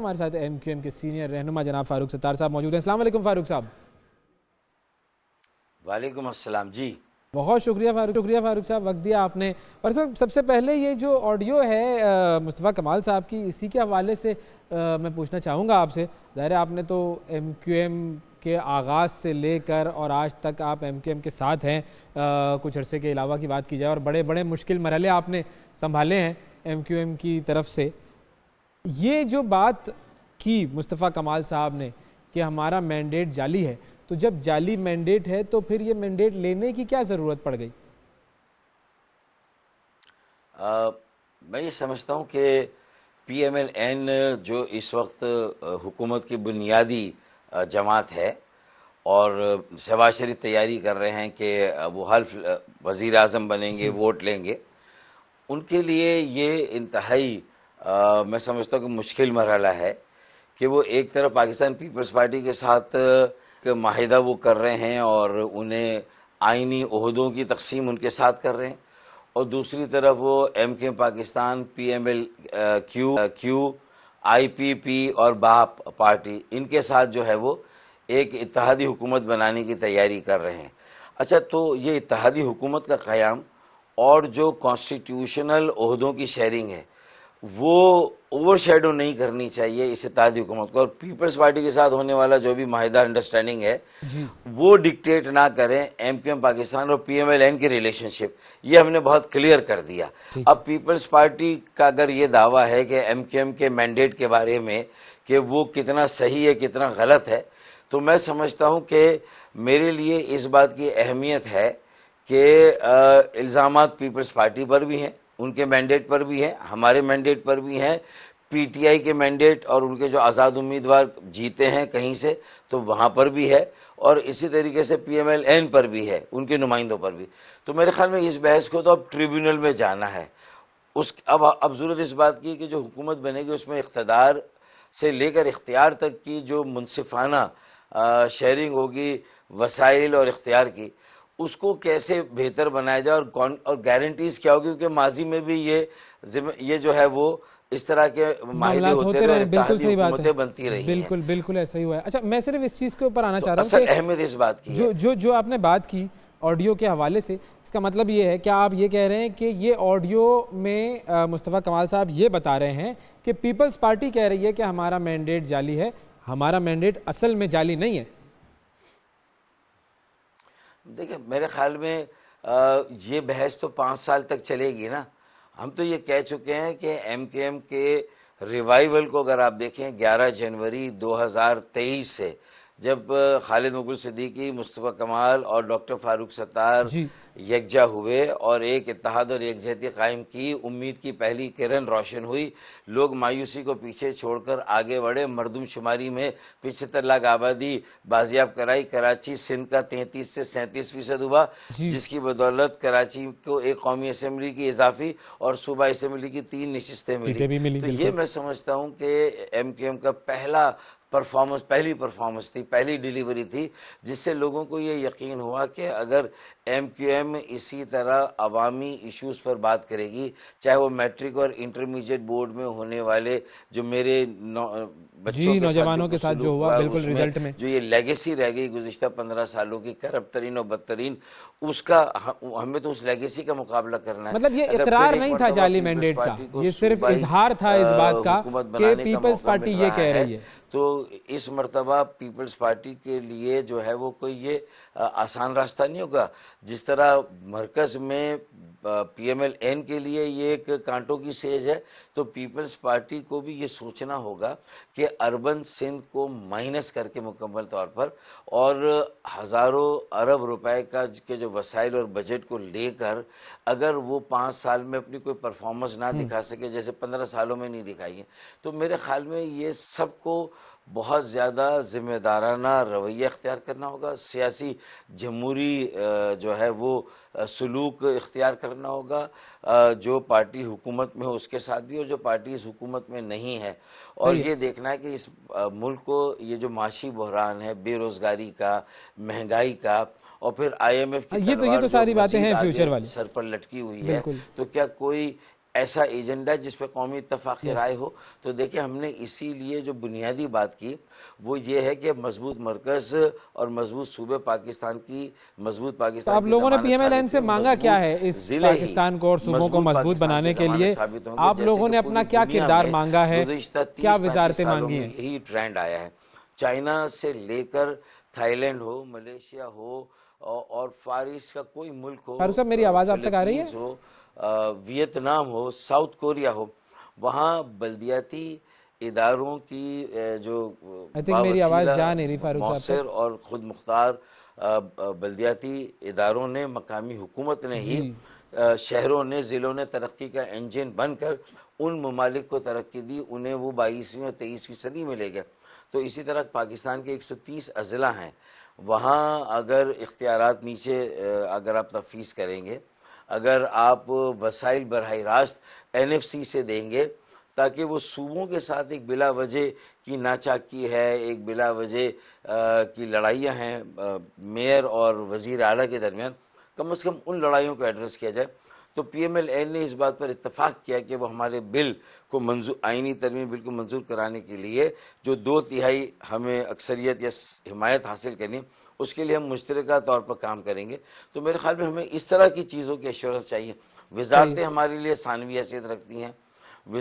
ہمارے ساتھ M Q M کے سینئر رہنما جناب فاروق ستار صاحب موجود ہیں۔ السلام علیکم فاروق صاحب۔ وعلیکم السلام جی، بہت شکریہ فاروق صاحب، وقت دیا آپ نے۔ اور سب سے پہلے یہ جو آڈیو ہے مصطفیٰ کمال صاحب کی، اسی کے حوالے سے میں پوچھنا چاہوں گا آپ سے۔ ظاہر ہے آپ نے تو ایم کیو ایم کے آغاز سے لے کر اور آج تک آپ ایم کیو ایم کے ساتھ ہیں، کچھ عرصے کے علاوہ کی بات کی جائے، اور بڑے بڑے مشکل مرحلے آپ نے سنبھالے ہیں ایم کیو ایم کی طرف سے۔ یہ جو بات کی مصطفیٰ کمال صاحب نے کہ ہمارا مینڈیٹ جعلی ہے، تو جب جعلی مینڈیٹ ہے تو پھر یہ مینڈیٹ لینے کی کیا ضرورت پڑ گئی؟ میں یہ سمجھتا ہوں کہ پی ایم ایل این جو اس وقت حکومت کی بنیادی جماعت ہے اور شہباز شریف تیاری کر رہے ہیں کہ وہ حلف وزیر اعظم بنیں گے، ووٹ لیں گے، ان کے لیے یہ انتہائی میں سمجھتا ہوں کہ مشکل مرحلہ ہے کہ وہ ایک طرف پاکستان پیپلز پارٹی کے ساتھ معاہدہ وہ کر رہے ہیں اور انہیں آئینی عہدوں کی تقسیم ان کے ساتھ کر رہے ہیں، اور دوسری طرف وہ M Q M Pakistan, P M L Q, I P P اور باپ پارٹی، ان کے ساتھ جو ہے وہ ایک اتحادی حکومت بنانے کی تیاری کر رہے ہیں۔ اچھا، تو یہ اتحادی حکومت کا قیام اور جو کانسٹیٹیوشنل عہدوں کی شیئرنگ ہے وہ اوور شیڈو نہیں کرنی چاہیے اس اتحادی حکومت کو، اور پیپلز پارٹی کے ساتھ ہونے والا جو بھی معاہدہ انڈرسٹینڈنگ ہے وہ ڈکٹیٹ نہ کریں ایم کیو ایم پاکستان اور پی ایم ایل این کی ریلیشن شپ۔ یہ ہم نے بہت کلیئر کر دیا۔ اب پیپلز پارٹی کا اگر یہ دعویٰ ہے کہ ایم کیو ایم کے مینڈیٹ کے بارے میں کہ وہ کتنا صحیح ہے کتنا غلط ہے، تو میں سمجھتا ہوں کہ میرے لیے اس بات کی اہمیت ہے کہ الزامات پیپلز پارٹی پر بھی ہیں، ان کے مینڈیٹ پر بھی ہیں، ہمارے مینڈیٹ پر بھی ہیں، پی ٹی آئی کے مینڈیٹ اور ان کے جو آزاد امیدوار جیتے ہیں کہیں سے تو وہاں پر بھی ہے، اور اسی طریقے سے پی ایم ایل این پر بھی ہے، ان کے نمائندوں پر بھی۔ تو میرے خیال میں اس بحث کو تو اب ٹریبیونل میں جانا ہے۔ اب ضرورت اس بات کی کہ جو حکومت بنے گی اس میں اقتدار سے لے کر اختیار تک کی جو منصفانہ شیئرنگ ہوگی وسائل اور اختیار کی، اس کو کیسے بہتر بنایا جائے اور گارنٹیز کیا ہوگی، کیونکہ ماضی میں بھی یہ جو ہے وہ اس طرح کے معاہدے ہوتے رہے، اتحادی حکومتیں بنتی رہی ہیں۔ بالکل ایسا ہی ہوا ہے۔ اچھا، میں صرف اس چیز کے اوپر آنا چاہ رہا ہوں اصل اہمیت اس بات کی ہے جو آپ نے بات کی آڈیو کے حوالے سے، اس کا مطلب یہ ہے کیا آپ یہ کہہ رہے ہیں کہ یہ آڈیو میں مصطفیٰ کمال صاحب یہ بتا رہے ہیں کہ پیپلز پارٹی کہہ رہی ہے کہ ہمارا مینڈیٹ جعلی ہے، ہمارا مینڈیٹ اصل میں جعلی نہیں ہے؟ دیکھیں، میرے خیال میں یہ بحث تو 5 سال تک چلے گی نا۔ ہم تو یہ کہہ چکے ہیں کہ ایم کیو ایم کے ریوائیول کو اگر آپ دیکھیں 11 جنوری 2023 سے، جب خالد مغل صدیقی، مصطفیٰ کمال اور ڈاکٹر فاروق ستار یکجا ہوئے اور ایک اتحاد اور یکجہتی قائم کی، امید کی پہلی کرن روشن ہوئی، لوگ مایوسی کو پیچھے چھوڑ کر آگے بڑھے، مردم شماری میں 75 لاکھ آبادی بازیاب کرائی، کراچی سندھ کا 33 سے 37% ہوا، جس کی بدولت کراچی کو ایک قومی اسمبلی کی اضافی اور صوبہ اسمبلی کی 3 نشستیں ملی۔ تو یہ میں سمجھتا ہوں کہ ایم کیو ایم کا پہلی پرفارمنس تھی، پہلی ڈیلیوری تھی، جس سے لوگوں کو یہ یقین ہوا کہ اگر ایم کیو ایم اسی طرح عوامی ایشوز پر بات کرے گی، چاہے وہ میٹرک اور انٹرمیڈیٹ بورڈ میں ہونے والے جو میرے بچوں نوجوانوں کے ساتھ جو ہوا، بالکل رزلٹ میں جو یہ لیگیسی رہ گئی گزشتہ 15 سالوں کی کرپٹ ترین اور بدترین، اس کا ہمیں تو اس لیگیسی کا مقابلہ کرنا ہے۔ مطلب یہ اقرار نہیں تھا جعلی مینڈیٹ کا، یہ صرف اظہار تھا اس بات کا کہ پیپلز پارٹی یہ کہہ رہی ہے۔ تو اس مرتبہ پیپلز پارٹی کے لیے جو ہے وہ کوئی یہ آسان راستہ نہیں ہوگا، جس طرح مرکز میں پی ایم ایل این کے لیے یہ ایک کانٹوں کی سیج ہے، تو پیپلز پارٹی کو بھی یہ سوچنا ہوگا کہ اربن سندھ کو مائنس کر کے مکمل طور پر اور ہزاروں ارب روپے کے جو وسائل اور بجٹ کو لے کر اگر وہ 5 سال میں اپنی کوئی پرفارمنس نہ دکھا سکے جیسے 15 سالوں میں نہیں دکھائی ہے، تو میرے خیال میں یہ سب کو بہت زیادہ ذمہ دارانہ رویہ اختیار کرنا ہوگا، سیاسی جمہوری جو ہے وہ سلوک اختیار کرنا ہوگا، جو پارٹی حکومت میں ہو اس کے ساتھ بھی اور جو پارٹی اس حکومت میں نہیں ہے، اور یہ دیکھنا ہے کہ اس ملک کو یہ جو معاشی بحران ہے، بے روزگاری کا، مہنگائی کا، اور پھر آئی ایم ایف کی یہ تو ساری باتیں ہیں فیوچر والی سر پر لٹکی ہوئی ہے، تو کیا کوئی ایسا ایجنڈا جس پہ قومی اتفاق رائے ہو. تو دیکھیں ہم نے اسی لیے جو بنیادی بات کی وہ یہ ہے کہ مضبوط مرکز اور مضبوط صوبے پاکستان کی مضبوط پاکستان آپ کی لوگوں نے ضمانت پی ایم ایل این ثابت سے ہوگی. مانگا کیا ہے اس ضلع ہی پاکستان کو اور صوبوں کو مضبوط پاکستان بنانے کی کے لیے؟ ضمانت ثابت ہوں گے. آپ جیسے لوگوں نے کہ اپنا پوری کیا دنیا کردار میں مانگا ہے؟ گزشتہ کیا 30-35 وزارتیں سالوں مانگی میں ہیں؟ یہی ٹرینڈ آیا ہے. چائنا سے لے کر تھائی لینڈ ہو، ملیشیا ہو اور فارس کا کوئی ملک ہو، فاروق صاحب میری آواز آپ تک آ رہی ہے؟ فلپینز ہو، ویتنام ہو، ساؤتھ کوریا ہو، وہاں بلدیاتی اداروں کی جو آئی تھنک میری آواز باوسیلہ جا نہیں رہی فاروق صاحب مؤثر تک. اور خود مختار بلدیاتی اداروں نے، مقامی حکومت نے ہی، جی شہروں نے، ضلعوں نے ترقی کا انجن بن کر ان ممالک کو ترقی دی، انہیں وہ 22ویں اور 23ویں صدی میں لے گئے. تو اسی طرح پاکستان کے 130 اضلاع ہیں، وہاں اگر اختیارات نیچے اگر آپ تفویض کریں گے، اگر آپ وسائل براہ راست NFC سے دیں گے تاکہ وہ صوبوں کے ساتھ ایک بلا وجہ کی ناچاکی ہے، ایک بلا وجہ کی لڑائیاں ہیں میئر اور وزیر اعلیٰ کے درمیان، کم از کم ان لڑائیوں کو ایڈریس کیا جائے. تو PMLN نے اس بات پر اتفاق کیا کہ وہ ہمارے بل کو آئینی ترمیم بل کو منظور کرانے کے لیے جو 2/3 ہمیں اکثریت یا حمایت حاصل کرنی، اس کے لیے ہم مشترکہ طور پر کام کریں گے. تو میرے خیال میں ہمیں اس طرح کی چیزوں کی ایشورنس چاہیے. وزارتیں ہمارے لیے ثانوی حیثیت رکھتی ہیں،